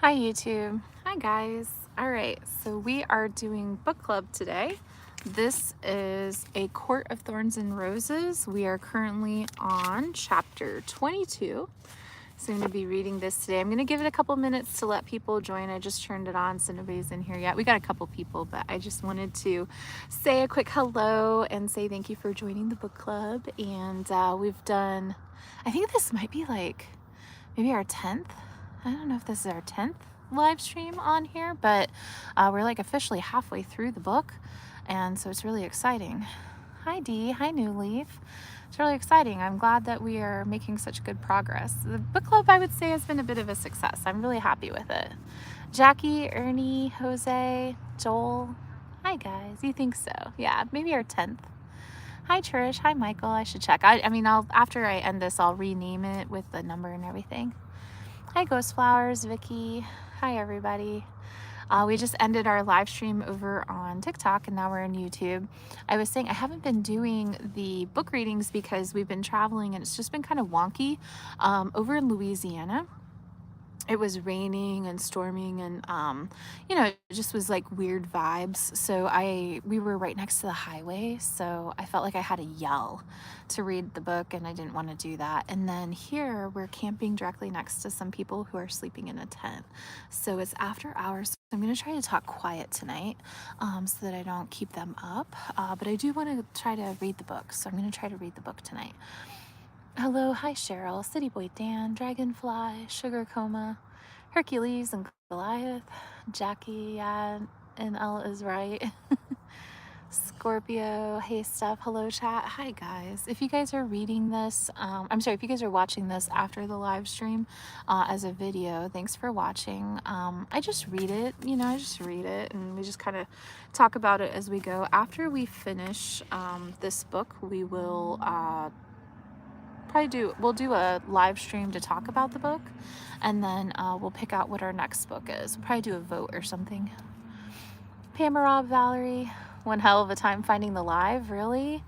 Hi YouTube. Hi guys. All right, so we are doing book club today. This is A Court of Thorns and Roses. We are currently on chapter 22. So I'm going to be reading this today. I'm going to give it a couple minutes to let people join. I just turned it on, so nobody's in here yet. We got a couple people, but I just wanted to say a quick hello and say thank you for joining the book club. And we've done, I think this might be like maybe our 10th. I don't know if this is our 10th live stream on here, but we're like officially halfway through the book, and so it's really exciting. Hi Dee, hi New Leaf. It's really exciting. I'm glad that we are making such good progress. The book club, I would say, has been a bit of a success. I'm really happy with it. Jackie, Ernie, Jose, Joel. Hi guys, you think so? Yeah, maybe our 10th. Hi Trish, hi Michael. I should check. I mean, after I end this, I'll rename it with the number and everything. Hi Ghost Flowers, Vicky. Hi everybody. We just ended our live stream over on TikTok and now we're on YouTube. I was saying I haven't been doing the book readings because we've been traveling and it's just been kind of wonky. Over in Louisiana, it was raining and storming and it just was like weird vibes. So we were right next to the highway, so I felt like I had to yell to read the book and I didn't want to do that. And then here we're camping directly next to some people who are sleeping in a tent, so it's after hours. I'm going to try to talk quiet tonight so that I don't keep them up, but I do want to try to read the book, so I'm going to try to read the book tonight. Hello, hi Cheryl, City Boy Dan, Dragonfly, Sugar Coma, Hercules and Goliath, Jackie, yeah, and L is right. Scorpio, hey Steph, hello chat, hi guys. If you guys are reading this, if you guys are watching this after the live stream as a video, thanks for watching. I just read it, and we just kind of talk about it as we go. After we finish this book, we will we'll do a live stream to talk about the book, and then we'll pick out what our next book is. We'll probably do a vote or something. Pamela, Valerie, one hell of a time finding the live, really.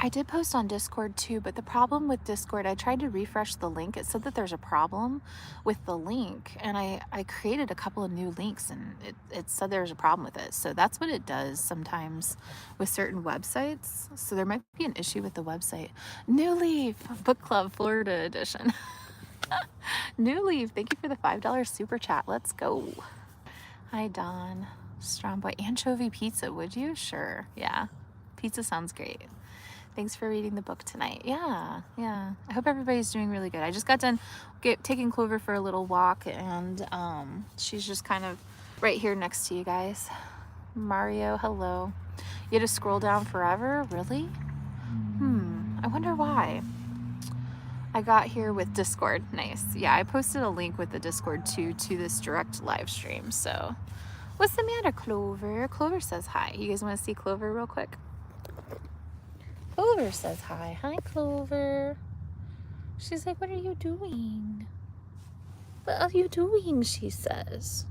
I did post on Discord too, but the problem with Discord, I tried to refresh the link. It said that there's a problem with the link, and I created a couple of new links, and it said there's a problem with it. So that's what it does sometimes with certain websites. So there might be an issue with the website. New Leaf, Book Club Florida edition. New Leaf, thank you for the $5 super chat. Let's go. Hi, Don. Strong Boy. Anchovy pizza, would you? Sure. Yeah. Pizza sounds great. Thanks for reading the book tonight. Yeah. I hope everybody's doing really good. I just got done taking Clover for a little walk, and she's just kind of right here next to you guys. Mario, hello. You had to scroll down forever? Really? I wonder why. I got here with Discord. Nice. Yeah, I posted a link with the Discord too to this direct live stream. So, what's the matter, Clover? Clover says hi. You guys want to see Clover real quick? Clover says hi. Hi, Clover. She's like, what are you doing? What are you doing? She says.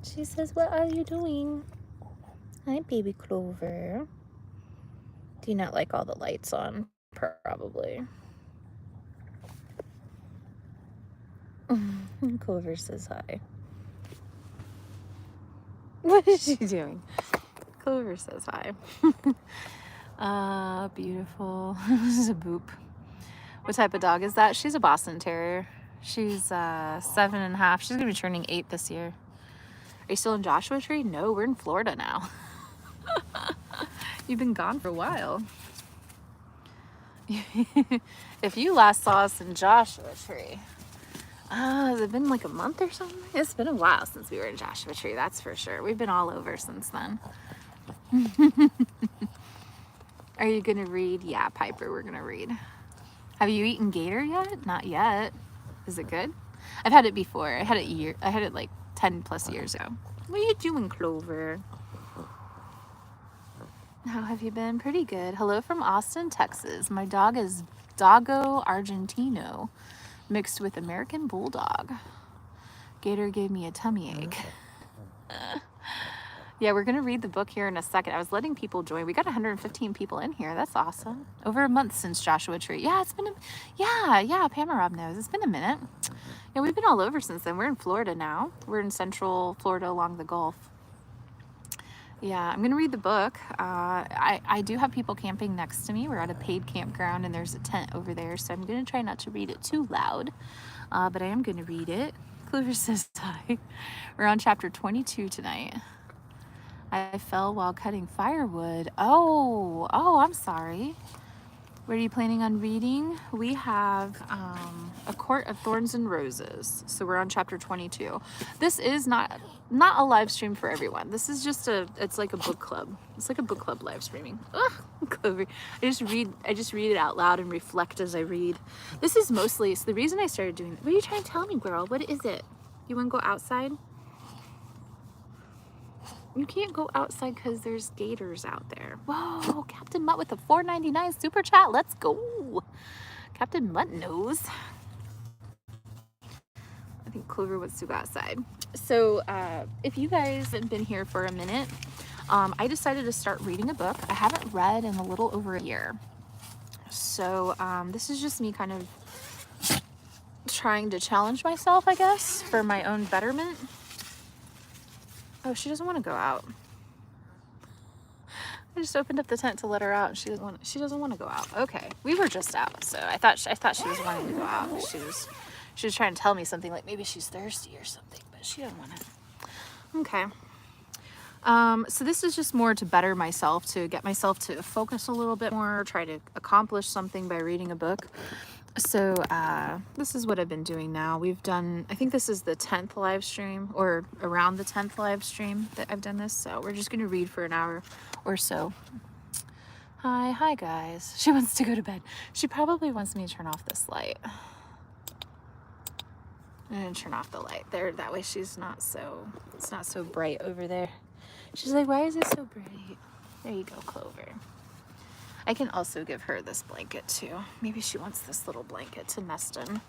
She says, what are you doing? Hi, baby Clover. Do you not like all the lights on? Probably. Clover says hi. What is she doing? Clover says hi. Beautiful. This is a boop. What type of dog is that? She's a Boston Terrier. She's 7.5. She's gonna be turning 8 this year. Are you still in Joshua Tree? No, we're in Florida now. You've been gone for a while. If you last saw us in Joshua Tree, has it been like a month or something? It's been a while since we were in Joshua Tree, that's for sure. We've been all over since then. Are you gonna read? Yeah, Piper, we're gonna read. Have you eaten gator yet? Not yet. Is it good? I've had it before. I had it like 10 plus years ago. What are you doing, Clover? How have you been? Pretty good. Hello from Austin, Texas. My dog is Doggo Argentino mixed with American Bulldog. Gator gave me a tummy ache. Yeah, we're going to read the book here in a second. I was letting people join. We got 115 people in here. That's awesome. Over a month since Joshua Tree. Yeah, it's been yeah, Pam and Rob knows. It's been a minute. Yeah, we've been all over since then. We're in Florida now. We're in central Florida along the Gulf. Yeah, I'm going to read the book. I do have people camping next to me. We're at a paid campground and there's a tent over there. So I'm going to try not to read it too loud. But I am going to read it. Clover says hi. We're on chapter 22 tonight. I fell while cutting firewood. Oh, I'm sorry. What are you planning on reading? We have A Court of Thorns and Roses. So we're on chapter 22. This is not a live stream for everyone. This is just it's like a book club. It's like a book club live streaming. Ugh, Clover. I just read it out loud and reflect as I read. This is mostly, so the reason I started doing, what are you trying to tell me, girl? What is it? You want to go outside? You can't go outside because there's gators out there. Whoa, Captain Mutt with a $4.99 super chat. Let's go. Captain Mutt knows. I think Clover wants to go outside. So if you guys have been here for a minute, I decided to start reading a book. I haven't read in a little over a year. So this is just me kind of trying to challenge myself, I guess, for my own betterment. Oh, she doesn't want to go out. I just opened up the tent to let her out and she doesn't want to go out. Okay. We were just out, so I thought she was wanting to go out. She was trying to tell me something, like maybe she's thirsty or something, but she didn't want it. Okay. So this is just more to better myself, to get myself to focus a little bit more, try to accomplish something by reading a book. So this is what I've been doing now. We've done, I think this is the 10th live stream, or around the 10th live stream that I've done this. So we're just going to read for an hour or so. Hi guys. She wants to go to bed. She probably wants me to turn off this light. I'm going to turn off the light there. That way it's not so bright over there. She's like, why is it so bright? There you go, Clover. I can also give her this blanket too. Maybe she wants this little blanket to nest in.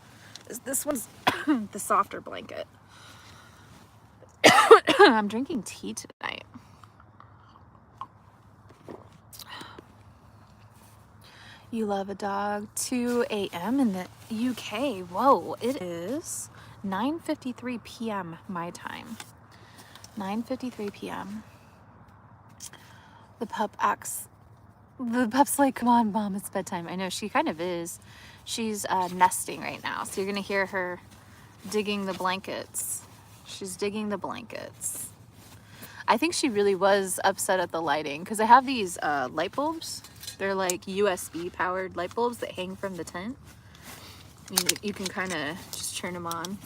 This one's the softer blanket. I'm drinking tea tonight. You love a dog. 2 a.m. in the UK. Whoa, it is 9:53 p.m. my time. 9:53 p.m. The pup's like, come on, Mom, it's bedtime. I know, she kind of is. She's nesting right now. So you're going to hear her digging the blankets. She's digging the blankets. I think she really was upset at the lighting because I have these light bulbs. They're like USB powered light bulbs that hang from the tent. You can kind of just turn them on.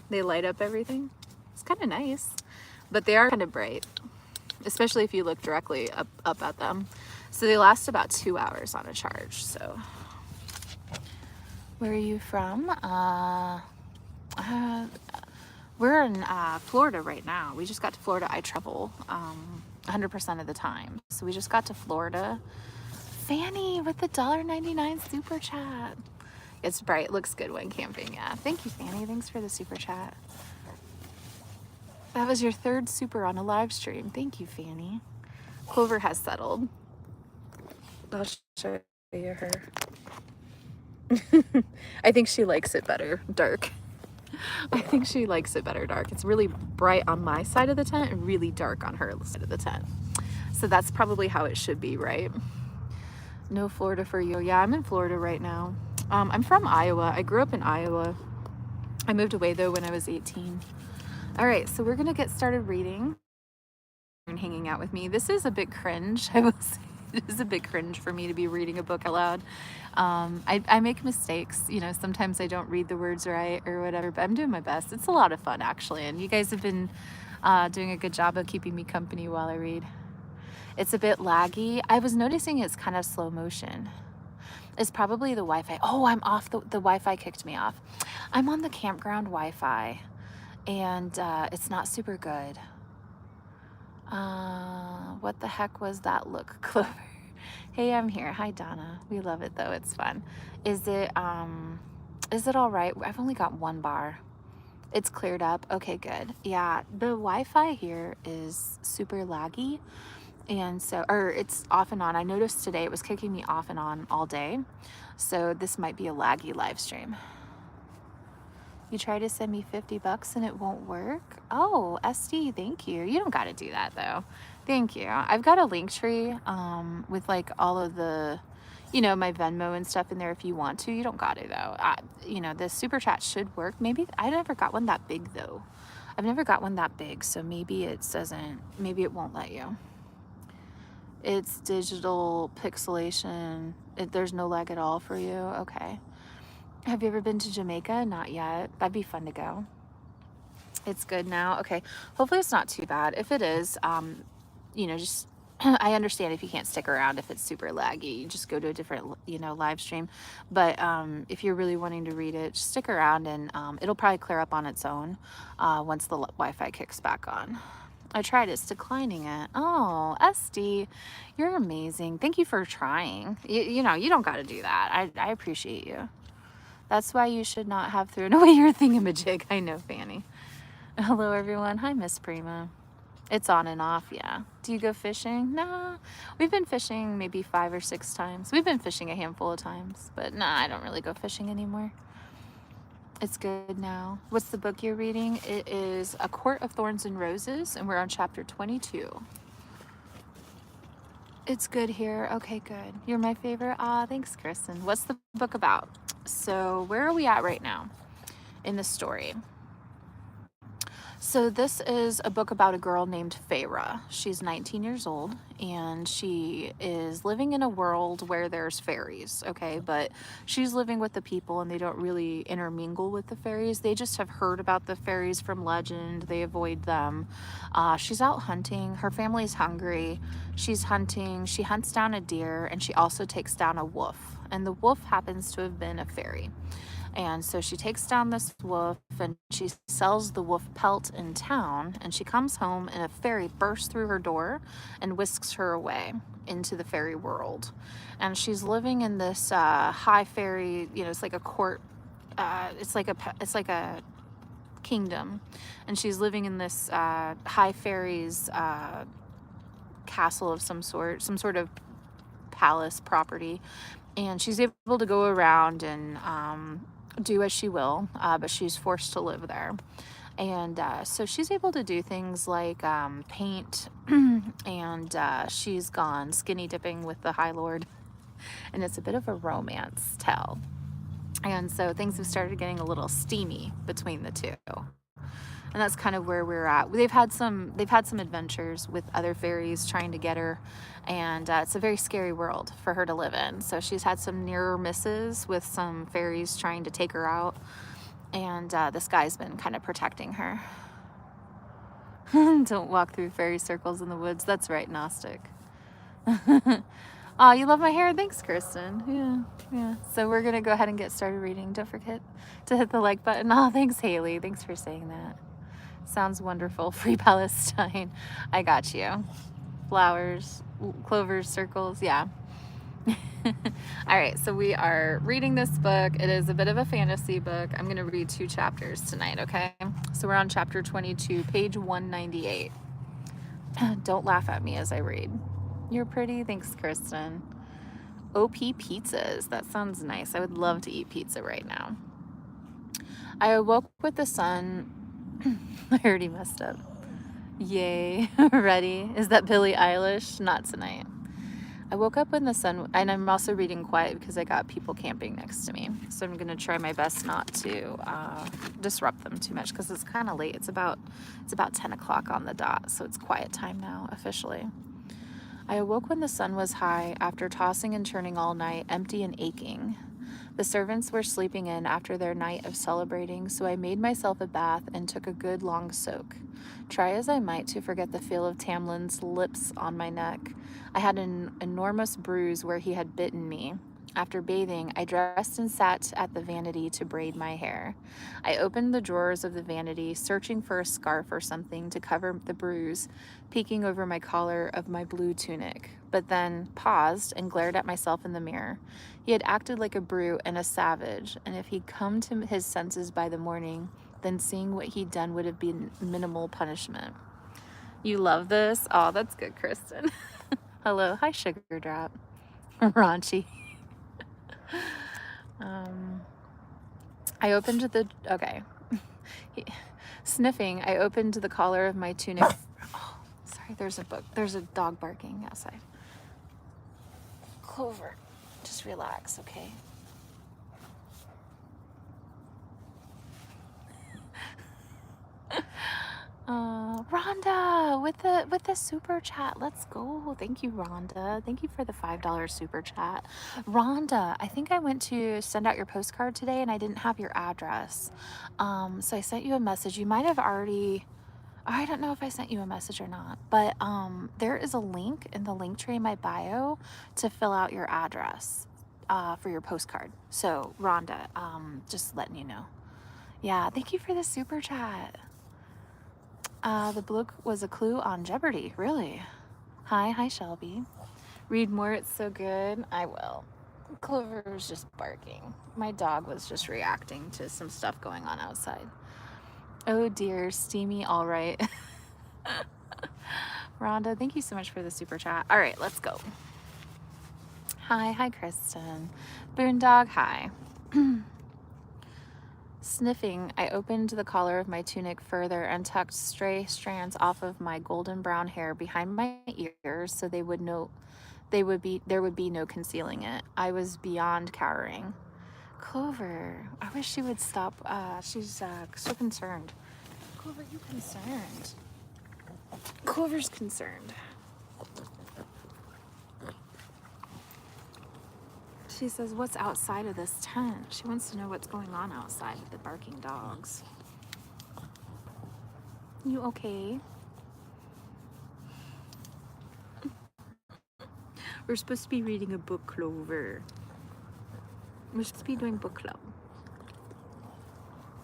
They light up everything. It's kind of nice, but they are kind of bright, especially if you look directly up at them. So they last about 2 hours on a charge. So where are you from? We're in Florida right now. We just got to Florida. I travel 100% of the time. So we just got to Florida. Fanny with the $1.99 super chat. It's bright. It looks good when camping. Yeah. Thank you, Fanny. Thanks for the super chat. That was your third super on a live stream. Thank you, Fanny. Clover has settled. I'll show you her. I think she likes it better dark. I think she likes it better dark. It's really bright on my side of the tent and really dark on her side of the tent. So that's probably how it should be, right? No Florida for you. Yeah, I'm in Florida right now. I'm from Iowa. I grew up in Iowa. I moved away though when I was 18. All right, so we're gonna get started reading and hanging out with me. This is a bit cringe, I will say. It is a bit cringe for me to be reading a book out loud. I make mistakes, you know, sometimes I don't read the words right or whatever, but I'm doing my best. It's a lot of fun actually, and you guys have been doing a good job of keeping me company while I read. It's a bit laggy. I was noticing it's kind of slow motion. It's probably the Wi-Fi. Oh, I'm off. The Wi-Fi kicked me off. I'm on the campground Wi-Fi, and it's not super good. What the heck was that look, Clover? Hey, I'm here. Hi, Donna. We love it though. It's fun. Is it all right? I've only got one bar. It's cleared up. Okay, good. Yeah, the Wi-Fi here is super laggy. And so, or it's off and on. I noticed today it was kicking me off and on all day. So this might be a laggy live stream. You try to send me 50 bucks and it won't work? Oh, SD, thank you. You don't got to do that though. Thank you. I've got a link tree with like all of the, my Venmo and stuff in there if you want to. You don't got to though. The super chat should work. Maybe I never got one that big though. I've never got one that big, so maybe maybe it won't let you. It's digital pixelation. There's no lag at all for you. Okay. Have you ever been to Jamaica? Not yet. That'd be fun to go. It's good now. Okay. Hopefully it's not too bad. If it is, just I understand if you can't stick around if it's super laggy. You just go to a different, live stream. But if you're really wanting to read it, just stick around and it'll probably clear up on its own once the Wi-Fi kicks back on. I tried, it's declining it. Oh, SD, you're amazing. Thank you for trying. You don't got to do that. I appreciate you. That's why you should not have thrown away your thingamajig. I know, Fanny. Hello, everyone. Hi, Miss Prima. It's on and off, yeah. Do you go fishing? Nah. We've been fishing maybe 5 or 6 times. We've been fishing a handful of times, but nah, I don't really go fishing anymore. It's good now. What's the book you're reading? It is A Court of Thorns and Roses, and we're on chapter 22. It's good here. Okay, good. You're my favorite. Thanks, Kristen. What's the book about? So where are we at right now in the story? So this is a book about a girl named Feyre. She's 19 years old and she is living in a world where there's fairies, okay? But she's living with the people and they don't really intermingle with the fairies. They just have heard about the fairies from legend. They avoid them. She's out hunting. Her family's hungry. She's hunting. She hunts down a deer and she also takes down a wolf. And the wolf happens to have been a fairy. And so she takes down this wolf and she sells the wolf pelt in town, and she comes home and a fairy bursts through her door and whisks her away into the fairy world. And she's living in this high fairy, it's like a court, it's like a kingdom, and she's living in this high fairy's castle of some sort of palace property, and she's able to go around and do as she will, but she's forced to live there. And so she's able to do things like paint, and she's gone skinny dipping with the High Lord, and it's a bit of a romance tale. And so things have started getting a little steamy between the two. And that's kind of where we're at. They've had some adventures with other fairies trying to get her, and it's a very scary world for her to live in. So she's had some near misses with some fairies trying to take her out, and this guy's been kind of protecting her. Don't walk through fairy circles in the woods. That's right, Gnostic. Oh, you love my hair? Thanks, Kristen. Yeah. So we're going to go ahead and get started reading. Don't forget to hit the like button. Oh, thanks, Haley. Thanks for saying that. Sounds wonderful. Free Palestine. I got you. Flowers, clovers, circles. Yeah. All right. So we are reading this book. It is a bit of a fantasy book. I'm going to read 2 chapters tonight. Okay. So we're on chapter 22, page 198. Don't laugh at me as I read. You're pretty. Thanks, Kristen. OP pizzas. That sounds nice. I would love to eat pizza right now. I awoke with the sun. I already messed up. Yay. Ready? Is that Billie Eilish? Not tonight. I woke up when the sun, and I'm also reading quiet because I got people camping next to me. So I'm going to try my best not to disrupt them too much because it's kind of late. It's about 10 o'clock on the dot. So it's quiet time now, officially. I awoke when the sun was high after tossing and turning all night, empty and aching. The servants were sleeping in after their night of celebrating, so I made myself a bath and took a good long soak. Try as I might to forget the feel of Tamlin's lips on my neck, I had an enormous bruise where he had bitten me. After bathing, I dressed and sat at the vanity to braid my hair. I opened the drawers of the vanity, searching for a scarf or something to cover the bruise, peeking over my collar of my blue tunic, but then paused and glared at myself in the mirror. He had acted like a brute and a savage, and if he'd come to his senses by the morning, then seeing what he'd done would have been minimal punishment. You love this? Oh, that's good, Kristen. Hello. Hi, Sugar Drop. Raunchy. I opened the... Okay. Sniffing, I opened the collar of my tunic. Oh, sorry, there's a dog barking outside. Clover, just relax, okay? Rhonda with the super chat. Let's go. Thank you, Rhonda. Thank you for the $5 super chat. Rhonda, I think I went to send out your postcard today and I didn't have your address. So I sent you a message. You might have already... I don't know if I sent you a message or not, but there is a link in the link tree in my bio to fill out your address for your postcard. So Rhonda, just letting you know. Yeah, thank you for the super chat. The book was a clue on Jeopardy, really. Hi Shelby. Read more, it's so good. I will. Clover was just barking. My dog was just reacting to some stuff going on outside. Oh dear, steamy, all right. Rhonda, thank you so much for the super chat. All right, let's go. Hi, Kristen. Boondog, hi. Sniffing, I opened the collar of my tunic further and tucked stray strands off of my golden brown hair behind my ears so there would be no concealing it. I was beyond cowering. Clover, I wish she would stop. She's so concerned. Clover, you concerned? Clover's concerned. She says, what's outside of this tent? She wants to know what's going on outside with the barking dogs. You okay? We're supposed to be reading a book, Clover. We're supposed to be doing book club.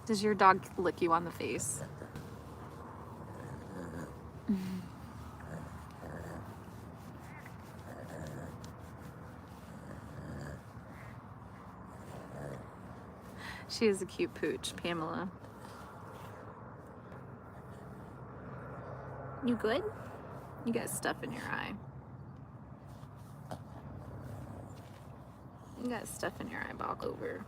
Does your dog lick you on the face? She is a cute pooch, Pamela. You good? You got stuff in your eye. You got stuff in your eyeball, Clover.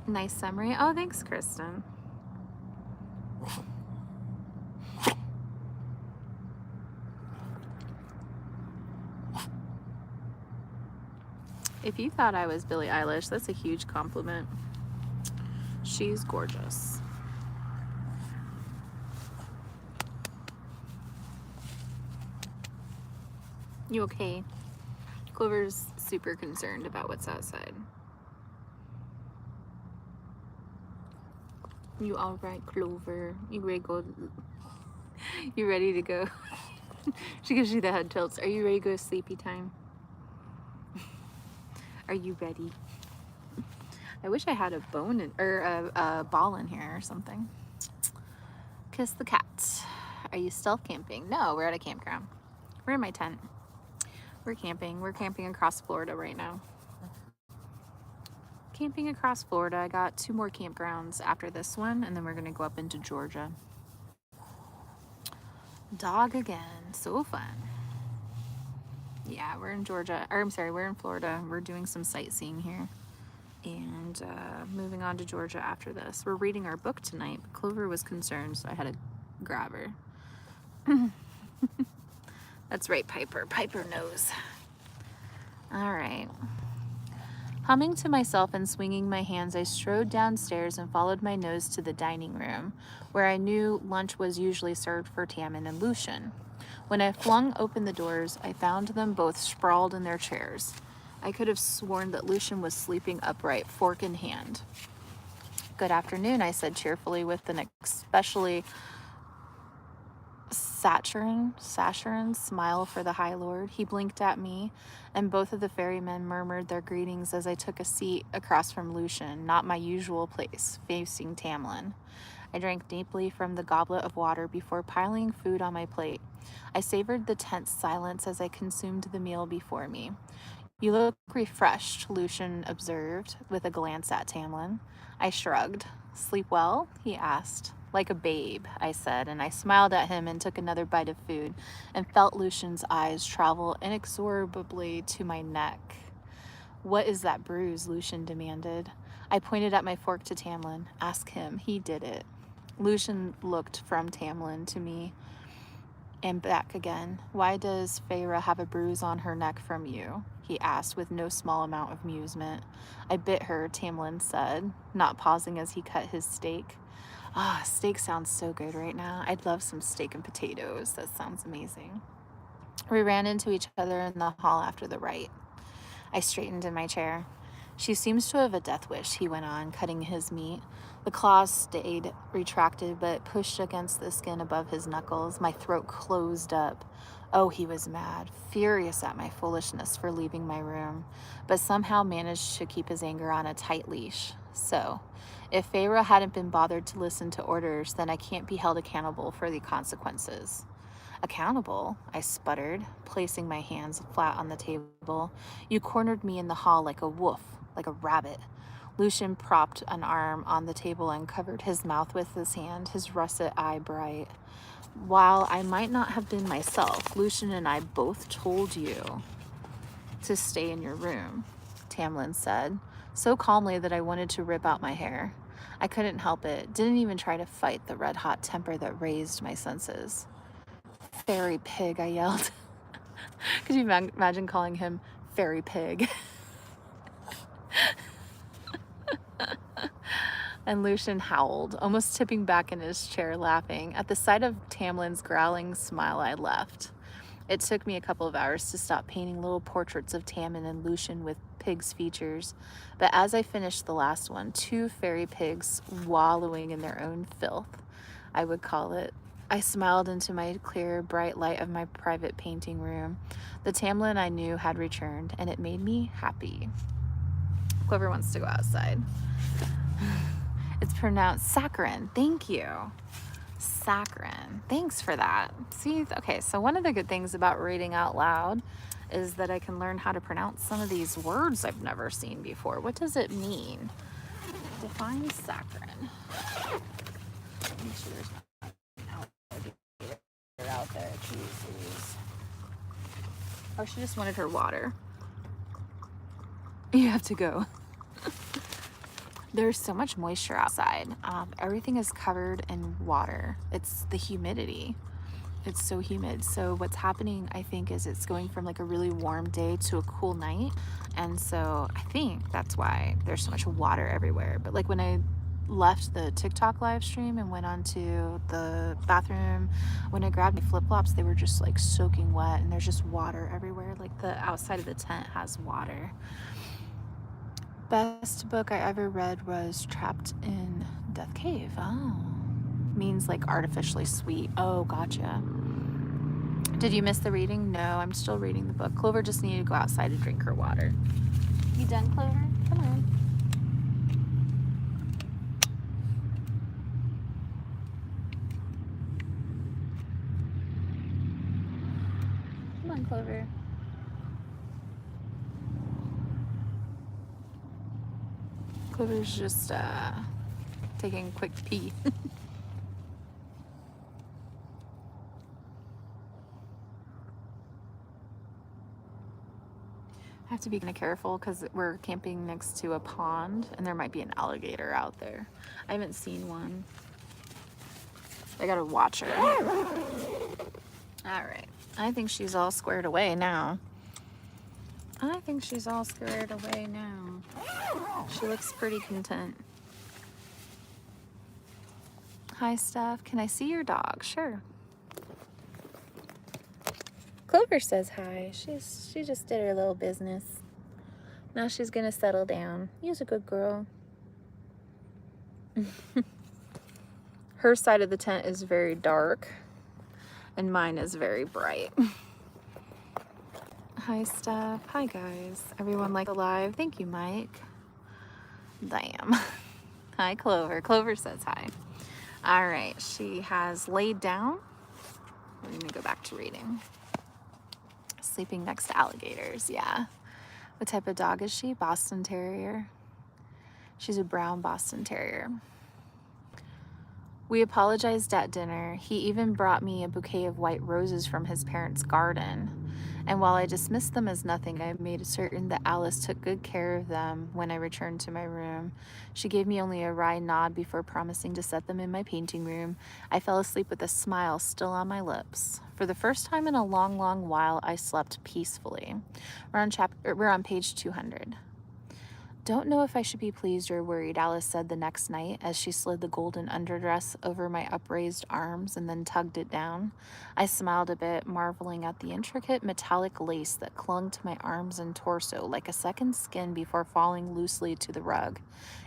Nice summary. Oh, thanks, Kristen. If you thought I was Billie Eilish, that's a huge compliment. She's gorgeous. You okay? Clover's super concerned about what's outside. You all right, Clover? You ready to go? You ready to go? She gives you the head tilts. Are you ready to go sleepy time? Are you ready? I wish I had a bone in, or a ball in here or something. Kiss the cat. Are you stealth camping? No, we're at a campground. We're in my tent. We're camping. We're camping across Florida right now. Camping across Florida. I got 2 more campgrounds after this one, and then we're gonna go up into Georgia. Dog again. So fun. Yeah, we're in Georgia. Or I'm sorry, we're in Florida. We're doing some sightseeing here. And moving on to Georgia after this. We're reading our book tonight, but Clover was concerned, so I had to grab her. That's right, Piper. Piper knows. All right. Humming to myself and swinging my hands, I strode downstairs and followed my nose to the dining room, where I knew lunch was usually served for Tammin and Lucian. When I flung open the doors, I found them both sprawled in their chairs. I could have sworn that Lucian was sleeping upright, fork in hand. Good afternoon, I said cheerfully with an especially saccharine smile for the High Lord. He blinked at me, and both of the ferrymen murmured their greetings as I took a seat across from Lucian, not my usual place, facing Tamlin. I drank deeply from the goblet of water before piling food on my plate. I savored the tense silence as I consumed the meal before me. You look refreshed, Lucian observed with a glance at Tamlin. I shrugged. Sleep well? He asked. Like a babe, I said, and I smiled at him and took another bite of food and felt Lucian's eyes travel inexorably to my neck. What is that bruise? Lucian demanded. I pointed at my fork to Tamlin. Ask him. He did it. Lucian looked from Tamlin to me and back again. Why does Feyre have a bruise on her neck from you? He asked with no small amount of amusement. I bit her, Tamlin said, not pausing as he cut his steak. Ah, steak sounds so good right now. I'd love some steak and potatoes. That sounds amazing. We ran into each other in the hall after the rite. I straightened in my chair. She seems to have a death wish, he went on, cutting his meat. The claws stayed retracted, but pushed against the skin above his knuckles. My throat closed up. Oh, he was mad, furious at my foolishness for leaving my room, but somehow managed to keep his anger on a tight leash. So, if Feyre hadn't been bothered to listen to orders, then I can't be held accountable for the consequences. Accountable? I sputtered, placing my hands flat on the table. You cornered me in the hall like a wolf, like a rabbit. Lucian propped an arm on the table and covered his mouth with his hand, his russet eye bright. While I might not have been myself, Lucian and I both told you to stay in your room, Tamlin said, so calmly that I wanted to rip out my hair. I couldn't help it, didn't even try to fight the red-hot temper that raised my senses. Fairy pig, I yelled. Could you imagine calling him Fairy Pig? And Lucian howled, almost tipping back in his chair, laughing. At the sight of Tamlin's growling smile, I left. It took me a couple of hours to stop painting little portraits of Tamlin and Lucian with pig's features, but as I finished the last one, two fairy pigs wallowing in their own filth, I would call it, I smiled into my clear, bright light of my private painting room. The Tamlin I knew had returned, and it made me happy. Clover wants to go outside. It's pronounced saccharin. Thank you. Saccharin. Thanks for that. See, okay, so one of the good things about reading out loud is that I can learn how to pronounce some of these words I've never seen before. What does it mean? Define saccharin. Make sure there's not an alligator out there. Jeez. Oh, she just wanted her water. You have to go. There's so much moisture outside. Everything is covered in water. It's the humidity. It's so humid. So what's happening, I think, is it's going from like a really warm day to a cool night. And so I think that's why there's so much water everywhere. But like when I left the TikTok live stream and went onto the bathroom, when I grabbed my flip-flops, they were just like soaking wet, and there's just water everywhere. Like the outside of the tent has water. Best book I ever read was Trapped in Death Cave. Oh, means like artificially sweet. Oh, gotcha. Did you miss the reading? No, I'm still reading the book. Clover just needed to go outside and drink her water. You done, Clover? Come on. Come on, Clover. Clover's just taking a quick pee. I have to be kind of careful because we're camping next to a pond and there might be an alligator out there. I haven't seen one. I gotta watch her. All right. I think she's all squared away now. She looks pretty content. Hi, Steph. Can I see your dog? Sure. Clover says hi. She just did her little business. Now she's gonna settle down. You're a good girl. Her side of the tent is very dark and mine is very bright. Hi, Steph. Hi, guys. Everyone like alive? Thank you, Mike. Damn. Hi, Clover. Clover says hi. All right, she has laid down. We're gonna go back to reading. Sleeping next to alligators, yeah. What type of dog is she? Boston Terrier. She's a brown Boston Terrier. We apologized at dinner. He even brought me a bouquet of white roses from his parents' garden. And while I dismissed them as nothing, I made certain that Alice took good care of them when I returned to my room. She gave me only a wry nod before promising to set them in my painting room. I fell asleep with a smile still on my lips. For the first time in a long, long while, I slept peacefully. We're on page 200. Don't know if I should be pleased or worried, Alice said the next night as she slid the golden underdress over my upraised arms and then tugged it down. I smiled a bit, marveling at the intricate metallic lace that clung to my arms and torso like a second skin before falling loosely to the rug.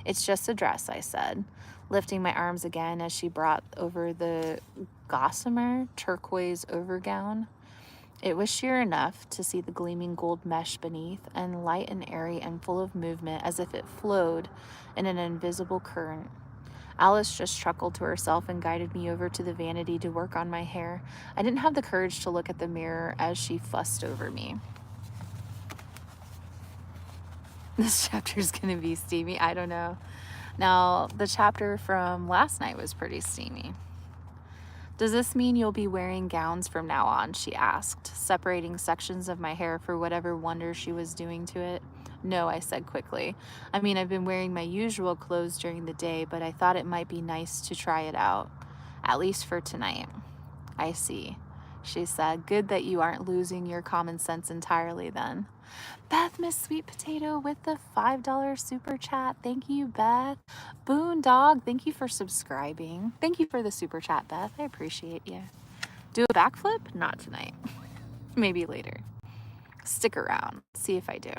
It's just a dress, I said, lifting my arms again as she brought over the gossamer turquoise overgown. It was sheer enough to see the gleaming gold mesh beneath, and light and airy and full of movement as if it flowed in an invisible current. Alice just chuckled to herself and guided me over to the vanity to work on my hair. I didn't have the courage to look at the mirror as she fussed over me. This chapter is going to be steamy. I don't know. Now, the chapter from last night was pretty steamy. Does this mean you'll be wearing gowns from now on? She asked, separating sections of my hair for whatever wonder she was doing to it. No, I said quickly. I mean, I've been wearing my usual clothes during the day, but I thought it might be nice to try it out, at least for tonight. I see, she said. Good that you aren't losing your common sense entirely then. Beth, Miss Sweet Potato with the $5 super chat. Thank you, Beth. Boon Dog, thank you for subscribing. Thank you for the super chat, Beth. I appreciate you. Do a backflip? Not tonight. Maybe later. Stick around. See if I do.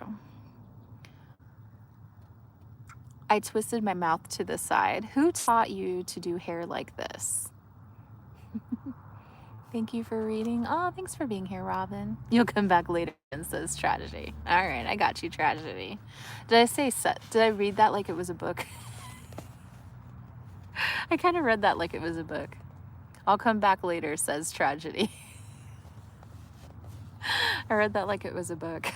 I twisted my mouth to the side. Who taught you to do hair like this? Thank you for reading. Oh, thanks for being here, Robin. You'll come back later and says tragedy. All right, I got you, tragedy. Did I read that like it was a book? I kind of read that like it was a book. I'll come back later, says tragedy. I read that like it was a book.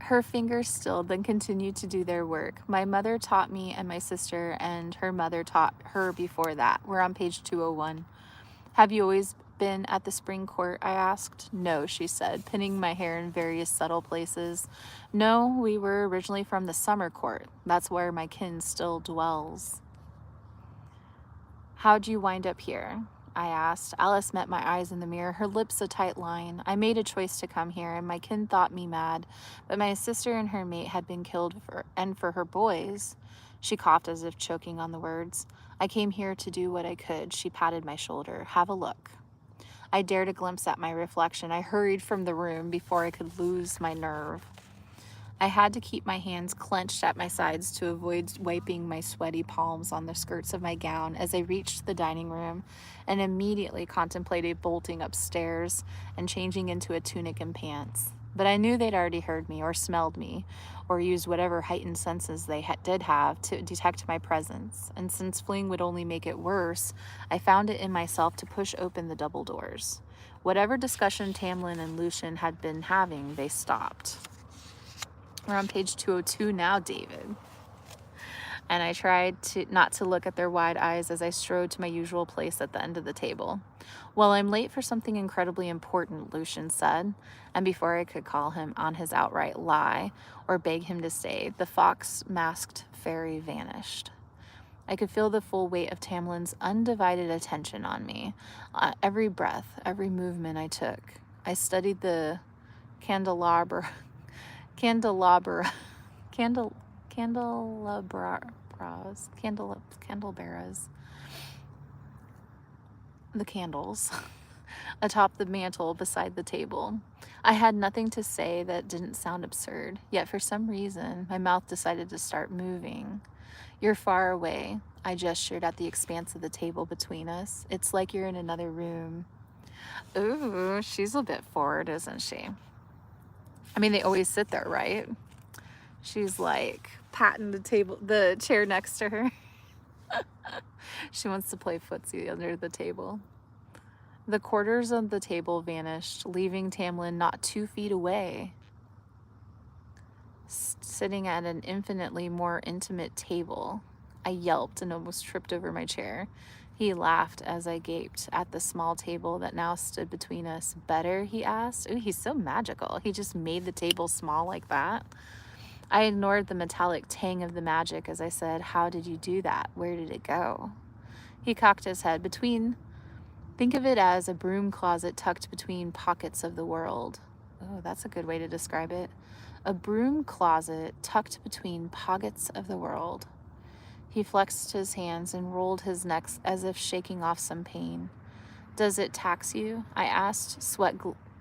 Her fingers stilled, then continued to do their work. My mother taught me and my sister, and her mother taught her before that. We're on page 201. Have you always been at the spring court? I asked. No, she said, pinning my hair in various subtle places. No, we were originally from the summer court. That's where my kin still dwells. How'd you wind up here? I asked. Alice met my eyes in the mirror, her lips a tight line. I made a choice to come here, and my kin thought me mad, but my sister and her mate had been killed for her boys. She coughed as if choking on the words. I came here to do what I could. She patted my shoulder. Have a look. I dared a glimpse at my reflection. I hurried from the room before I could lose my nerve. I had to keep my hands clenched at my sides to avoid wiping my sweaty palms on the skirts of my gown as I reached the dining room and immediately contemplated bolting upstairs and changing into a tunic and pants. But I knew they'd already heard me or smelled me or used whatever heightened senses they did have to detect my presence. And since fleeing would only make it worse, I found it in myself to push open the double doors. Whatever discussion Tamlin and Lucian had been having, they stopped. We're on page 202 now, David. And I tried not to look at their wide eyes as I strode to my usual place at the end of the table. Well, I'm late for something incredibly important, Lucian said. And before I could call him on his outright lie or beg him to stay, the fox-masked fairy vanished. I could feel the full weight of Tamlin's undivided attention on me. Every breath, every movement I took. I studied the candelabras, the candles atop the mantle beside the table. I had nothing to say that didn't sound absurd, yet for some reason, my mouth decided to start moving. You're far away. I gestured at the expanse of the table between us. It's like you're in another room. Ooh, she's a bit forward, isn't she? I mean, they always sit there, right? She's like patting the chair next to her. She wants to play footsie under the table. The quarters of the table vanished, leaving Tamlin not 2 feet away, sitting at an infinitely more intimate table. I yelped and almost tripped over my chair. He laughed as I gaped at the small table that now stood between us. Better? He asked. Ooh, he's so magical. He just made the table small like that. I ignored the metallic tang of the magic as I said, "How did you do that? Where did it go?" He cocked his head. Think of it as a broom closet tucked between pockets of the world. Oh, that's a good way to describe it. A broom closet tucked between pockets of the world. He flexed his hands and rolled his neck as if shaking off some pain. Does it tax you? I asked. Sweat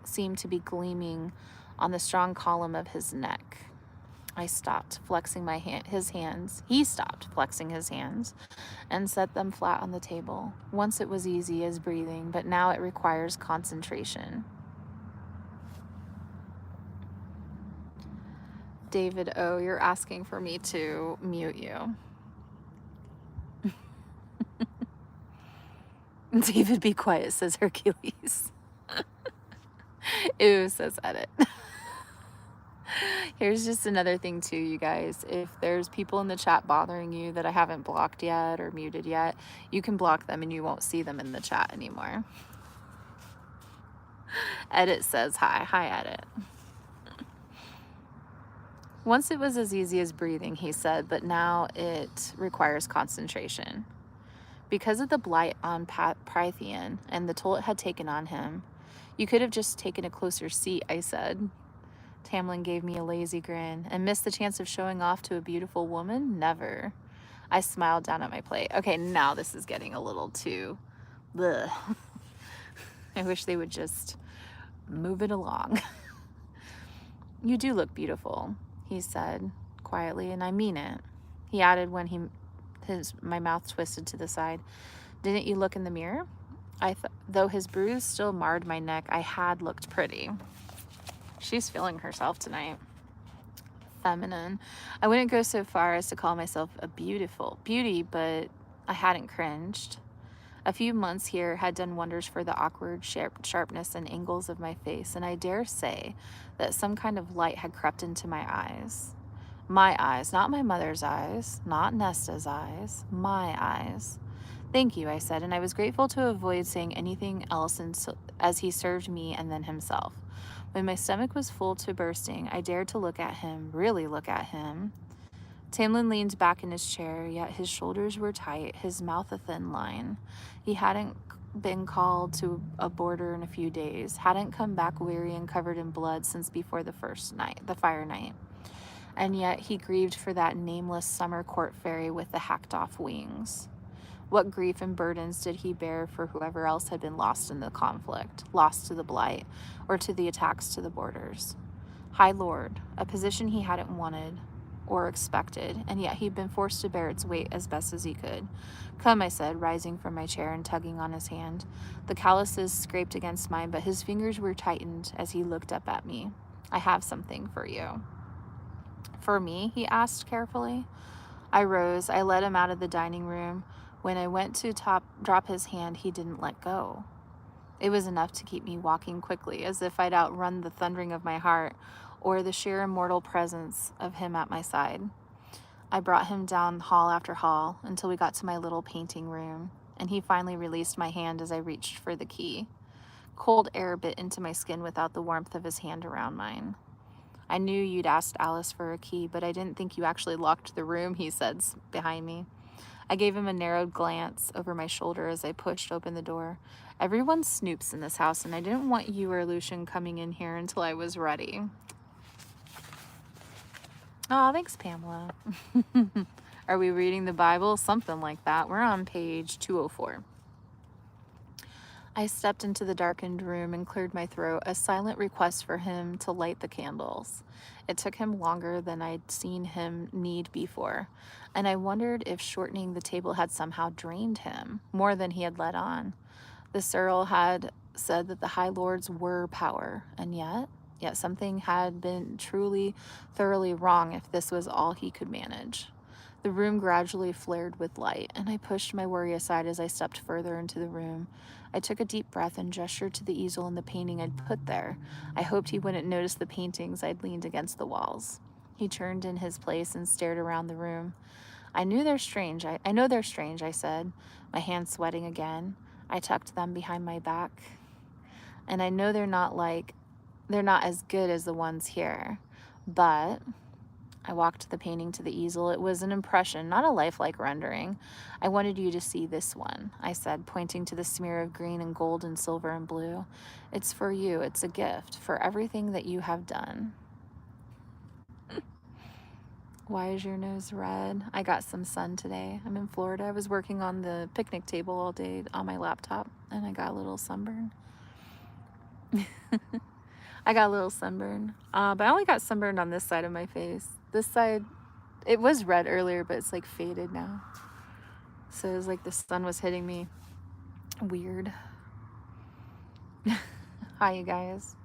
seemed to be gleaming on the strong column of his neck. I stopped flexing his hands. He stopped flexing his hands and set them flat on the table. Once it was easy as breathing, but now it requires concentration. David O, you're asking for me to mute you. David, be quiet, says Hercules. Ew, says Edit. Here's just another thing too, you guys. If there's people in the chat bothering you that I haven't blocked yet or muted yet, you can block them and you won't see them in the chat anymore. Edit says hi. Hi, Edit. Once it was as easy as breathing, he said, but now it requires concentration. Because of the blight on Prythian and the toll it had taken on him, you could have just taken a closer seat, I said. Tamlin gave me a lazy grin. And missed the chance of showing off to a beautiful woman? Never. I smiled down at my plate. Okay, now this is getting a little too... bleh. I wish they would just move it along. You do look beautiful, he said quietly, and I mean it. He added when my mouth twisted to the side. Didn't you look in the mirror? Though his bruise still marred my neck, I had looked pretty. She's feeling herself tonight. Feminine. I wouldn't go so far as to call myself a beauty, but I hadn't cringed. A few months here had done wonders for the awkward sharpness and angles of my face, and I dare say that some kind of light had crept into my eyes. My eyes, not my mother's eyes, not Nesta's eyes, my eyes. Thank you, I said, and I was grateful to avoid saying anything else as he served me and then himself. When my stomach was full to bursting, I dared to look at him, really look at him. Tamlin leaned back in his chair, yet his shoulders were tight, his mouth a thin line. He hadn't been called to a border in a few days, hadn't come back weary and covered in blood since before the fire night. And yet he grieved for that nameless summer court fairy with the hacked-off wings. What grief and burdens did he bear for whoever else had been lost in the conflict, lost to the blight, or to the attacks to the borders? High Lord, a position he hadn't wanted or expected, and yet he'd been forced to bear its weight as best as he could. Come, I said, rising from my chair and tugging on his hand. The calluses scraped against mine, but his fingers were tightened as he looked up at me. I have something for you. For me? He asked carefully. I rose. I led him out of the dining room. When I went to drop his hand, he didn't let go. It was enough to keep me walking quickly, as if I'd outrun the thundering of my heart or the sheer immortal presence of him at my side. I brought him down hall after hall until we got to my little painting room, and he finally released my hand as I reached for the key. Cold air bit into my skin without the warmth of his hand around mine. I knew you'd asked Alice for a key, but I didn't think you actually locked the room, he said behind me. I gave him a narrowed glance over my shoulder as I pushed open the door. Everyone snoops in this house, and I didn't want you or Lucian coming in here until I was ready. Oh, thanks, Pamela. Are we reading the Bible? Something like that. We're on page 204. I stepped into the darkened room and cleared my throat, a silent request for him to light the candles. It took him longer than I'd seen him need before, and I wondered if shortening the table had somehow drained him, more than he had let on. The Cyril had said that the High Lords were power, and yet something had been thoroughly wrong if this was all he could manage. The room gradually flared with light, and I pushed my worry aside as I stepped further into the room. I took a deep breath and gestured to the easel and the painting I'd put there. I hoped he wouldn't notice the paintings I'd leaned against the walls. He turned in his place and stared around the room. I know they're strange, I said, my hands sweating again. I tucked them behind my back. And I know they're not as good as the ones here. But I walked the painting to the easel. It was an impression, not a lifelike rendering. I wanted you to see this one, I said, pointing to the smear of green and gold and silver and blue. It's for you. It's a gift for everything that you have done. Why is your nose red? I got some sun today. I'm in Florida. I was working on the picnic table all day on my laptop, and I got a little sunburn. But I only got sunburned on this side of my face. This side, it was red earlier, but it's like faded now. So it was like the sun was hitting me. Weird. Hi, you guys.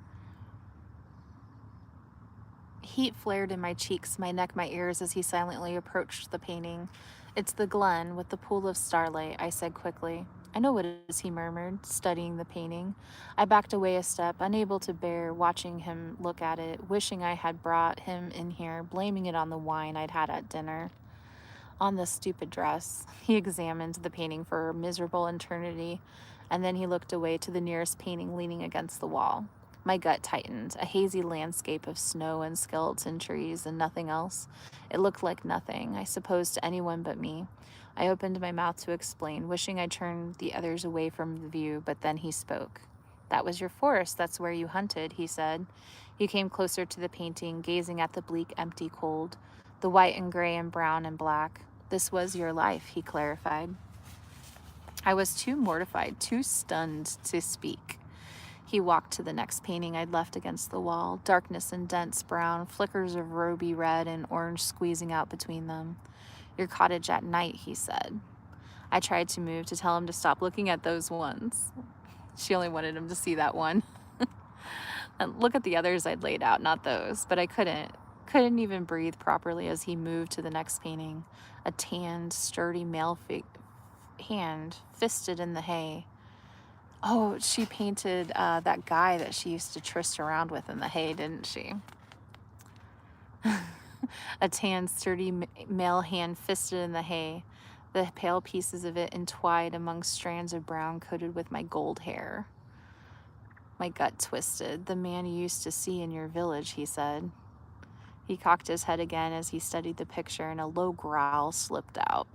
Heat flared in my cheeks, my neck, my ears as he silently approached the painting. It's the glen with the pool of starlight, I said quickly. I know what it is, he murmured, studying the painting. I backed away a step, unable to bear watching him look at it, wishing I had brought him in here, blaming it on the wine I'd had at dinner. On the stupid dress. He examined the painting for a miserable eternity, and then he looked away to the nearest painting leaning against the wall. My gut tightened, a hazy landscape of snow and skeleton trees and nothing else. It looked like nothing, I suppose, to anyone but me. I opened my mouth to explain, wishing I'd turned the others away from the view, but then he spoke. That was your forest, that's where you hunted, he said. He came closer to the painting, gazing at the bleak, empty cold, the white and gray and brown and black. This was your life, he clarified. I was too mortified, too stunned to speak. He walked to the next painting I'd left against the wall, darkness and dense brown, flickers of ruby red and orange squeezing out between them. Your cottage at night, he said. I tried to move to tell him to stop looking at those ones. She only wanted him to see that one. And look at the others I'd laid out, not those, but I couldn't even breathe properly as he moved to the next painting, a tanned, sturdy male hand fisted in the hay. Oh, she painted that guy that she used to tryst around with in the hay, didn't she? A tanned, sturdy male hand fisted in the hay, the pale pieces of it entwined among strands of brown coated with my gold hair. My gut twisted. The man you used to see in your village, he said. He cocked his head again as he studied the picture, and a low growl slipped out.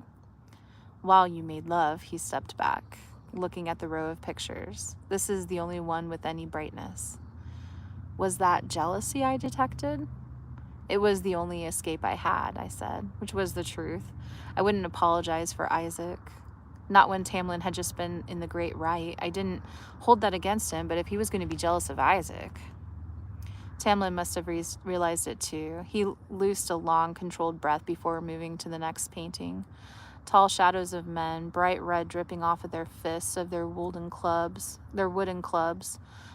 While you made love, he stepped back, looking at the row of pictures. This is the only one with any brightness. Was that jealousy I detected? It was the only escape I had, I said, which was the truth. I wouldn't apologize for Isaac. Not when Tamlin had just been in the great right. I didn't hold that against him, but if he was going to be jealous of Isaac... Tamlin must have realized it too. He loosed a long, controlled breath before moving to the next painting. Tall shadows of men, bright red dripping off of their fists of their wooden clubs,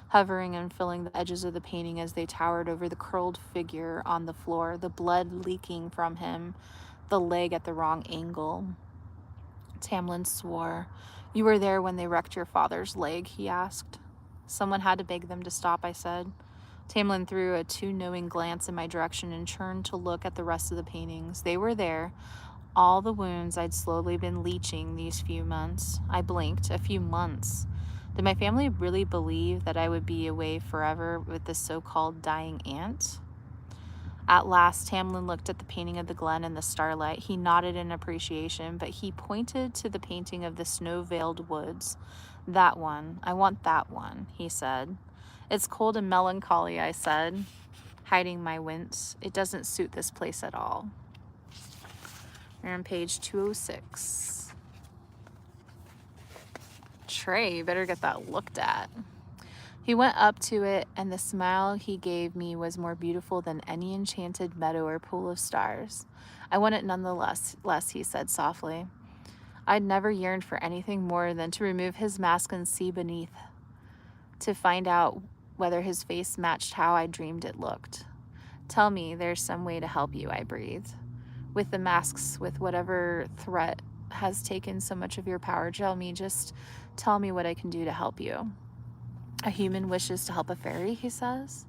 hovering and filling the edges of the painting as they towered over the curled figure on the floor, the blood leaking from him, the leg at the wrong angle. Tamlin swore. You were there when they wrecked your father's leg, he asked. Someone had to beg them to stop, I said. Tamlin threw a too-knowing glance in my direction and turned to look at the rest of the paintings. They were there, all the wounds I'd slowly been leeching these few months. I blinked. A few months. Did my family really believe that I would be away forever with this so-called dying aunt? At last, Tamlin looked at the painting of the glen in the starlight. He nodded in appreciation, but he pointed to the painting of the snow-veiled woods. That one. I want that one, he said. It's cold and melancholy, I said, hiding my wince. It doesn't suit this place at all. We're on page 206. Trey, you better get that looked at. He went up to it, and the smile he gave me was more beautiful than any enchanted meadow or pool of stars. I want it nonetheless, he said softly. I'd never yearned for anything more than to remove his mask and see beneath, to find out whether his face matched how I dreamed it looked. Tell me there's some way to help you, I breathed. With the masks, with whatever threat has taken so much of your power. Just tell me what I can do to help you. A human wishes to help a fairy, he says.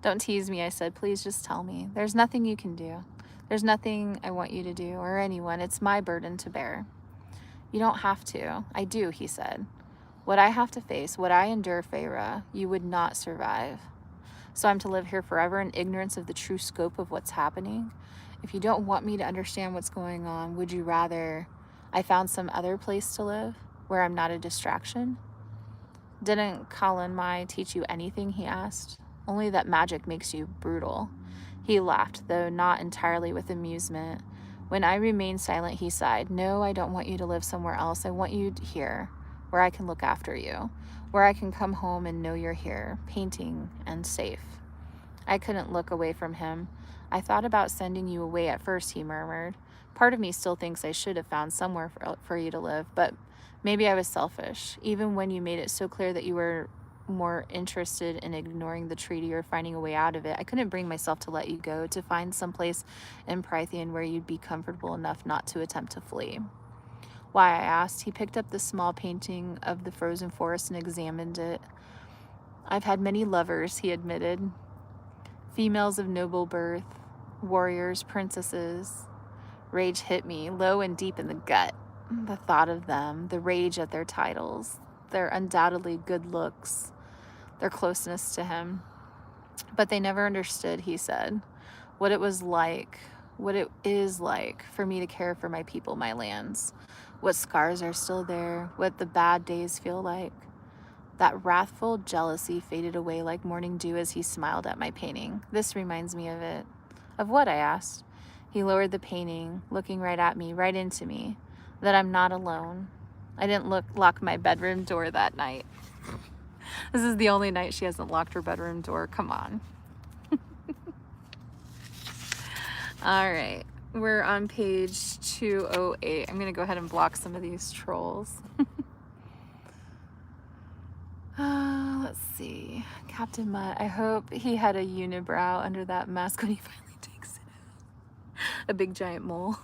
Don't tease me, I said. Please just tell me. There's nothing you can do. There's nothing I want you to do, or anyone. It's my burden to bear. You don't have to. I do, he said. What I have to face, what I endure, Feyre, you would not survive. So I'm to live here forever in ignorance of the true scope of what's happening? If you don't want me to understand what's going on, would you rather I found some other place to live where I'm not a distraction? Didn't Colin Mai teach you anything, he asked. Only that magic makes you brutal. He laughed, though not entirely with amusement. When I remained silent, he sighed. No, I don't want you to live somewhere else. I want you here, where I can look after you, where I can come home and know you're here, painting and safe. I couldn't look away from him. I thought about sending you away at first, he murmured. Part of me still thinks I should have found somewhere for you to live, but maybe I was selfish, even when you made it so clear that you were more interested in ignoring the treaty or finding a way out of it. I couldn't bring myself to let you go, to find someplace in Prythian where you'd be comfortable enough not to attempt to flee. Why, I asked. He picked up the small painting of the frozen forest and examined it. I've had many lovers, he admitted. Females of noble birth, warriors, princesses. Rage hit me, low and deep in the gut. The thought of them, the rage at their titles, their undoubtedly good looks, their closeness to him. But they never understood, he said, what it is like for me to care for my people, my lands, what scars are still there, what the bad days feel like. That wrathful jealousy faded away like morning dew as he smiled at my painting. This reminds me of it. Of what? I asked. He lowered the painting, looking right at me, right into me, that I'm not alone. I didn't lock my bedroom door that night. This is the only night she hasn't locked her bedroom door. Come on. All right, we're on page 208. I'm going to go ahead and block some of these trolls. Let's see. Captain Mutt, I hope he had a unibrow under that mask when he finally takes it out. A big giant mole.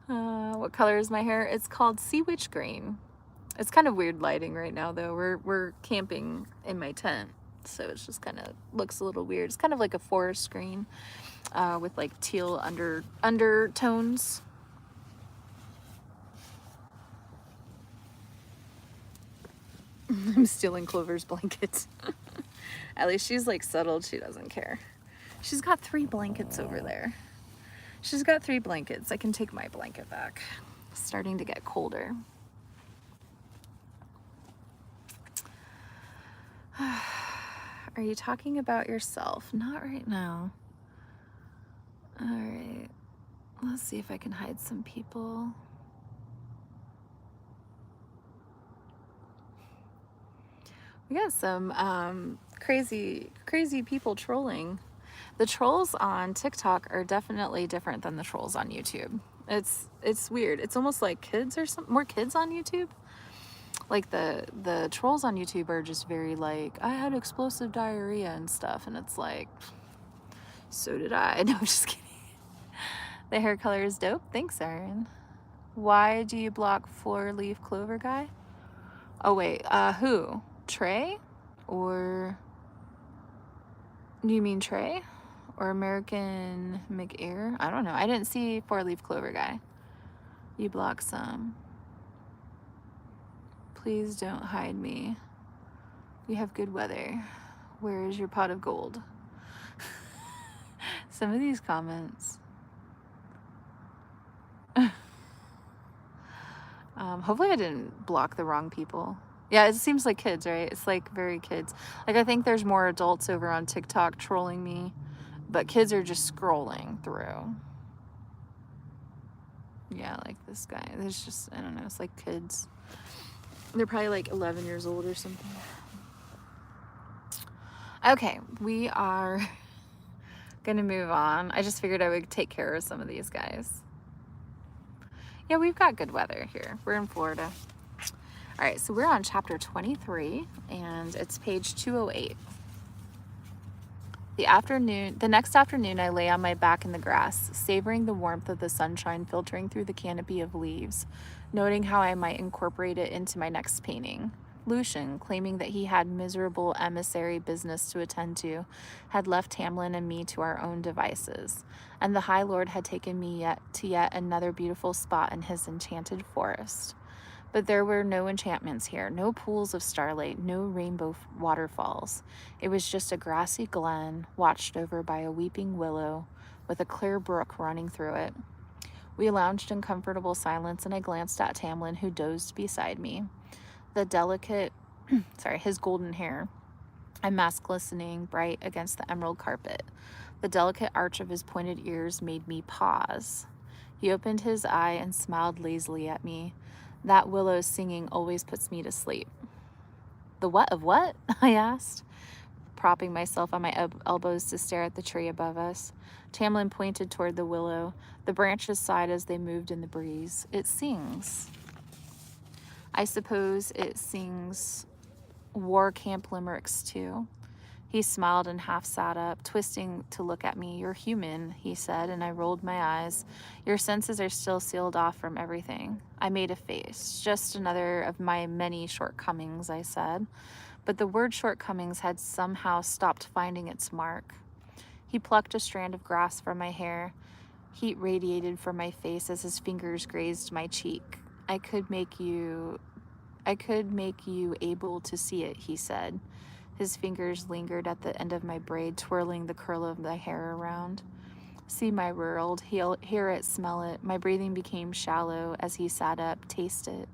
What color is my hair? It's called Sea Witch Green. It's kind of weird lighting right now, though. We're camping in my tent, so it's just kind of looks a little weird. It's kind of like a forest green with like teal undertones. I'm stealing Clover's blankets. At least she's like settled. She doesn't care. She's got 3 blankets over there. She's got 3 blankets. I can take my blanket back. It's starting to get colder. Are you talking about yourself? Not right now. All right. Let's see if I can hide some people. We got some crazy people trolling. The trolls on TikTok are definitely different than the trolls on YouTube. It's weird. It's almost like kids or something. More kids on YouTube. Like the trolls on YouTube are just very like, I had explosive diarrhea and stuff, and it's like, so did I. No, I'm just kidding. The hair color is dope. Thanks, Erin. Why do you block 4-leaf clover guy? Oh wait, who? Trey? Or do you mean Trey? Or American McAir? I don't know. I didn't see 4-leaf clover guy. You block some. Please don't hide me. You have good weather. Where is your pot of gold? Some of these comments. Hopefully I didn't block the wrong people. Yeah, it seems like kids, right? It's like very kids. Like I think there's more adults over on TikTok trolling me, but kids are just scrolling through. Yeah, like this guy. There's just, I don't know, it's like kids. They're probably like 11 years old or something. Okay, we are gonna move on. I just figured I would take care of some of these guys. Yeah, we've got good weather here. We're in Florida. All right, so we're on chapter 23, and it's page 208. The next afternoon, I lay on my back in the grass, savoring the warmth of the sunshine filtering through the canopy of leaves, noting how I might incorporate it into my next painting. Lucian, claiming that he had miserable emissary business to attend to, had left Tamlin and me to our own devices, and the High Lord had taken me to yet another beautiful spot in his enchanted forest. But there were no enchantments here, no pools of starlight, no rainbow waterfalls. It was just a grassy glen watched over by a weeping willow with a clear brook running through it. We lounged in comfortable silence, and I glanced at Tamlin, who dozed beside me. The delicate, his golden hair and mask glistening bright against the emerald carpet. The delicate arch of his pointed ears made me pause. He opened his eye and smiled lazily at me. That willow's singing always puts me to sleep. The what of what? I asked, propping myself on my elbows to stare at the tree above us. Tamlin pointed toward the willow. The branches sighed as they moved in the breeze. It sings. I suppose it sings war camp limericks too. He smiled and half sat up, twisting to look at me. You're human, he said, and I rolled my eyes. Your senses are still sealed off from everything. I made a face. Just another of my many shortcomings, I said. But the word shortcomings had somehow stopped finding its mark. He plucked a strand of grass from my hair. Heat radiated from my face as his fingers grazed my cheek. I could make you able to see it, he said. His fingers lingered at the end of my braid, twirling the curl of my hair around. See my world, hear it, smell it. My breathing became shallow as he sat up. Taste it.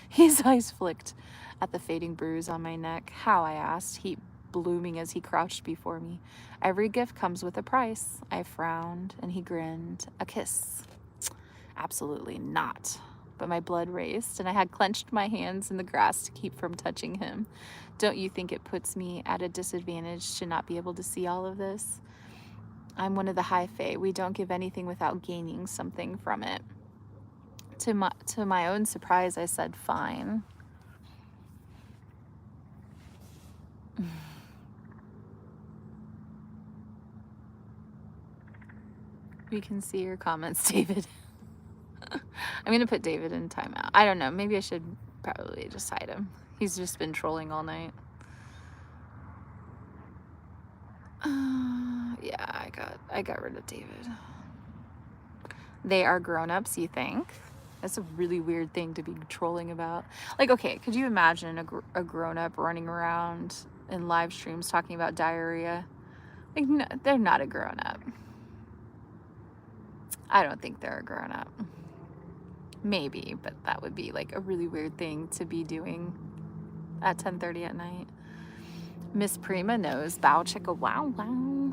His eyes flicked at the fading bruise on my neck. How, I asked, heat blooming as he crouched before me. Every gift comes with a price. I frowned, and he grinned. A kiss. Absolutely not. But my blood raced, and I had clenched my hands in the grass to keep from touching him. Don't you think it puts me at a disadvantage to not be able to see all of this? I'm one of the high fae. We don't give anything without gaining something from it. To my own surprise, I said, fine. We can see your comments, David. I'm going to put David in timeout. I don't know. Maybe I should probably just hide him. He's just been trolling all night. Yeah, I got rid of David. They are grown-ups, you think? That's a really weird thing to be trolling about. Like, okay, could you imagine a grown-up running around in live streams talking about diarrhea? Like, no, they're not a grown-up. I don't think they're a grown-up. Maybe, but that would be like a really weird thing to be doing at 10:30 at night. Miss Prima knows. Bow chicka wow wow.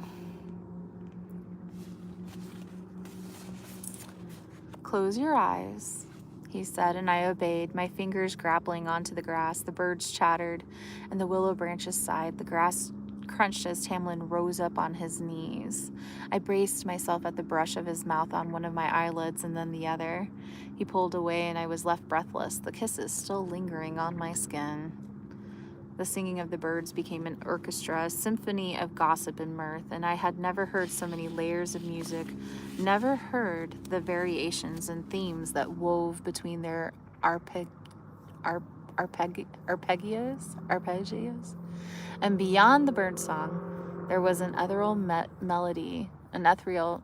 Close your eyes, he said, and I obeyed, my fingers grappling onto the grass. The birds chattered, and the willow branches sighed. The grass crunched as Tamlin rose up on his knees. I braced myself at the brush of his mouth on one of my eyelids and then the other. He pulled away, and I was left breathless, the kisses still lingering on my skin. The singing of the birds became an orchestra, a symphony of gossip and mirth, and I had never heard so many layers of music, never heard the variations and themes that wove between their arpeggios. And beyond the birdsong, there was an ethereal melody, an ethereal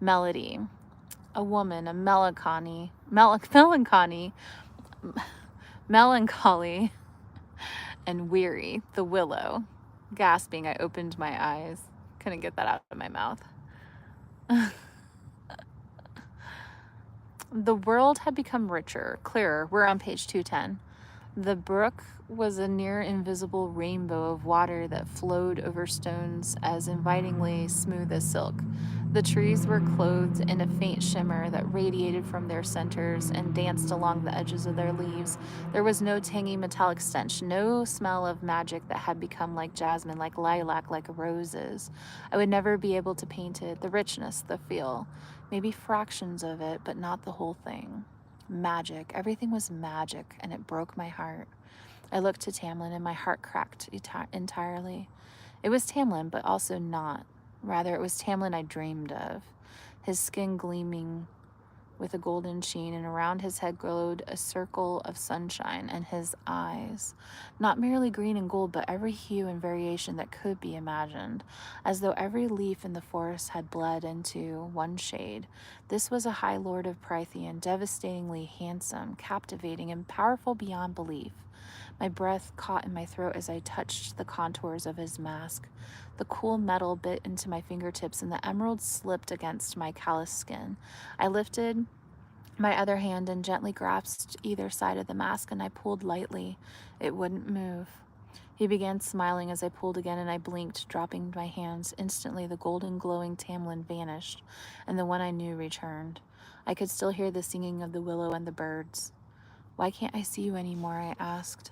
melody. A woman, a melancholy, and weary, the willow. Gasping, I opened my eyes. Couldn't get that out of my mouth. The world had become richer, clearer. We're on page 210. The brook was a near invisible rainbow of water that flowed over stones as invitingly smooth as silk. The trees were clothed in a faint shimmer that radiated from their centers and danced along the edges of their leaves. There was no tangy metallic stench, no smell of magic that had become like jasmine, like lilac, like roses. I would never be able to paint it, the richness, the feel. Maybe fractions of it, but not the whole thing. Magic. Everything was magic, and it broke my heart. I looked to Tamlin and my heart cracked entirely. It was Tamlin, but also not. Rather, it was Tamlin I dreamed of, his skin gleaming with a golden sheen, and around his head glowed a circle of sunshine, and his eyes, not merely green and gold, but every hue and variation that could be imagined, as though every leaf in the forest had bled into one shade. This was a high lord of Prythian, devastatingly handsome, captivating, and powerful beyond belief. My breath caught in my throat as I touched the contours of his mask. The cool metal bit into my fingertips, and the emerald slipped against my calloused skin. I lifted my other hand and gently grasped either side of the mask, and I pulled lightly. It wouldn't move. He began smiling as I pulled again, and I blinked, dropping my hands. Instantly, the golden, glowing Tamlin vanished, and the one I knew returned. I could still hear the singing of the willow and the birds. "Why can't I see you anymore?" I asked.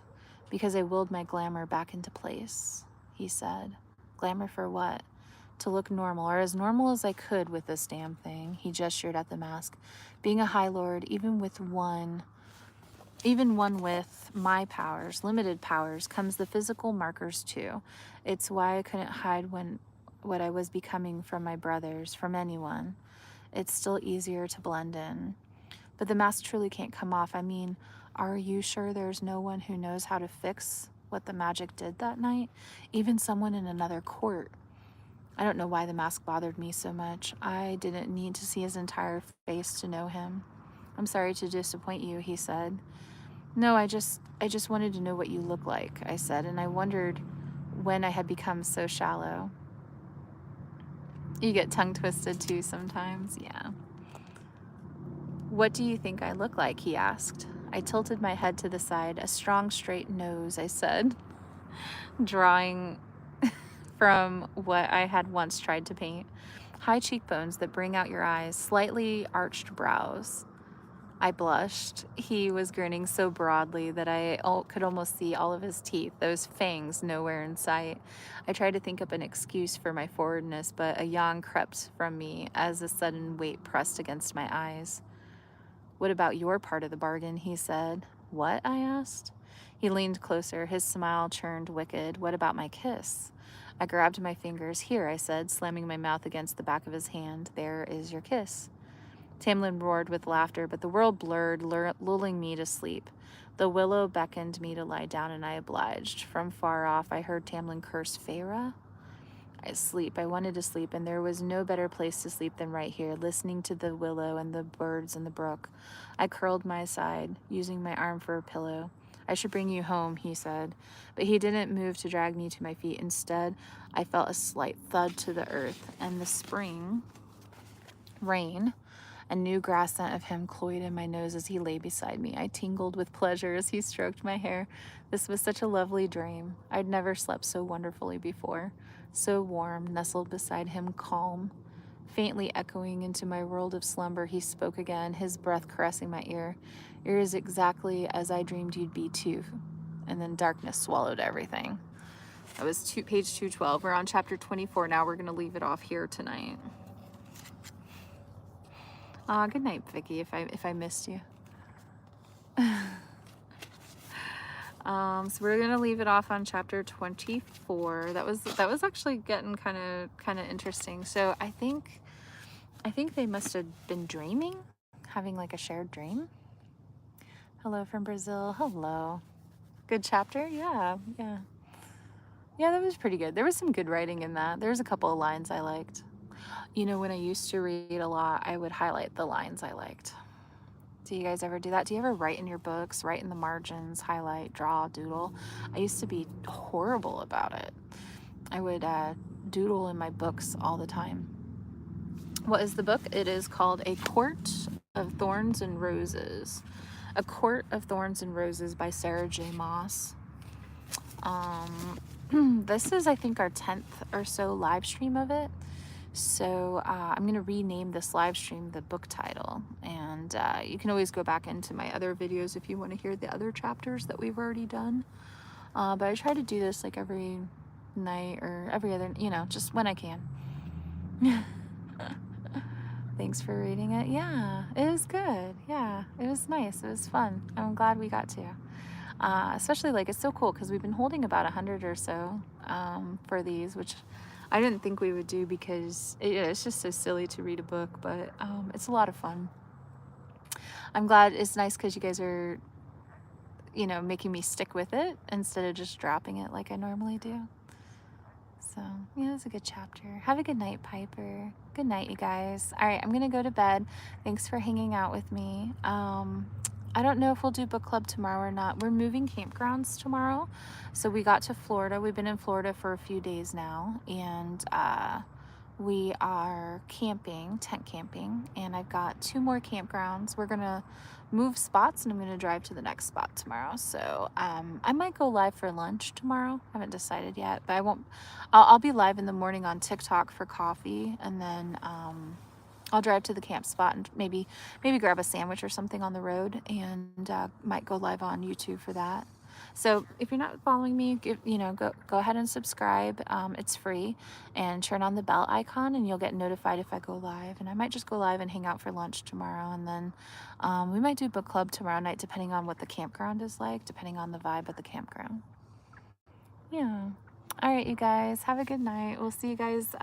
"Because I willed my glamour back into place," he said. "Glamour for what?" "To look normal, or as normal as I could with this damn thing." He gestured at the mask. "Being a High Lord, even one with my powers, limited powers, comes the physical markers too. It's why I couldn't hide what I was becoming from my brothers, from anyone. It's still easier to blend in. But the mask truly can't come off. I mean, are you sure there's no one who knows how to fix what the magic did that night? Even someone in another court." I don't know why the mask bothered me so much. I didn't need to see his entire face to know him. "I'm sorry to disappoint you," he said. "No, I just wanted to know what you look like," I said, and I wondered when I had become so shallow. You get tongue twisted too sometimes, yeah. "What do you think I look like?" he asked. I tilted my head to the side. "A strong, straight nose," I said, drawing from what I had once tried to paint. "High cheekbones that bring out your eyes, slightly arched brows." I blushed. He was grinning so broadly that I could almost see all of his teeth, those fangs nowhere in sight. I tried to think up an excuse for my forwardness, but a yawn crept from me as a sudden weight pressed against my eyes. "What about your part of the bargain?" he said. "What?" I asked. He leaned closer. His smile churned wicked. "What about my kiss?" I grabbed my fingers. "Here," I said, slamming my mouth against the back of his hand. "There is your kiss." Tamlin roared with laughter, but the world blurred, lulling me to sleep. The willow beckoned me to lie down, and I obliged. From far off, I heard Tamlin curse Feyre. I wanted to sleep, and there was no better place to sleep than right here, listening to the willow and the birds and the brook. I curled my side, using my arm for a pillow. "I should bring you home," he said, but he didn't move to drag me to my feet. Instead, I felt a slight thud to the earth, and the spring rain, a new grass scent of him, cloyed in my nose as he lay beside me. I tingled with pleasure as he stroked my hair. This was such a lovely dream. I'd never slept so wonderfully before. So warm, nestled beside him, calm. Faintly echoing into my world of slumber, he spoke again, his breath caressing my ear. "You're as exactly as I dreamed you'd be too." And then darkness swallowed everything. That was page 212. We're on chapter 24 now. We're going to leave it off here tonight. Good night, Vicky, if I missed you. So we're gonna leave it off on chapter 24. That was actually getting kind of interesting. So I think they must have been dreaming, having like a shared dream. Hello from Brazil. Hello. Good chapter. Yeah. That was pretty good. There was some good writing in that. There's a couple of lines I liked. You know, when I used to read a lot, I would highlight the lines I liked. Do you guys ever do that? Do you ever write in your books, write in the margins, highlight, draw, doodle? I used to be horrible about it. I would doodle in my books all the time. What is the book? It is called A Court of Thorns and Roses. A Court of Thorns and Roses by Sarah J. Maas. This is, I think, our 10th or so live stream of it. So I'm going to rename this live stream the book title, and you can always go back into my other videos if you want to hear the other chapters that we've already done. But I try to do this like every night or every other, just when I can. Thanks for reading it. Yeah, it was good. Yeah, it was nice. It was fun. I'm glad we got to. Especially like it's so cool because we've been holding about 100 or so for these, which I didn't think we would do because it's just so silly to read a book, but it's a lot of fun. I'm glad it's nice because you guys are, you know, making me stick with it instead of just dropping it like I normally do. So, yeah, it's a good chapter. Have a good night, Piper. Good night, you guys. All right, I'm going to go to bed. Thanks for hanging out with me. I don't know if we'll do book club tomorrow or not. We're moving campgrounds tomorrow. So we got to Florida. We've been in Florida for a few days now. And we are camping, tent camping. And I've got 2 more campgrounds. We're going to move spots and I'm going to drive to the next spot tomorrow. So I might go live for lunch tomorrow. I haven't decided yet, but I won't. I'll be live in the morning on TikTok for coffee, and then I'll drive to the camp spot and maybe grab a sandwich or something on the road, and might go live on YouTube for that. So if you're not following me, go ahead and subscribe. It's free, and turn on the bell icon, and you'll get notified if I go live. And I might just go live and hang out for lunch tomorrow, and then we might do book club tomorrow night, depending on what the campground is like, depending on the vibe of the campground. Yeah. All right, you guys, have a good night. We'll see you guys.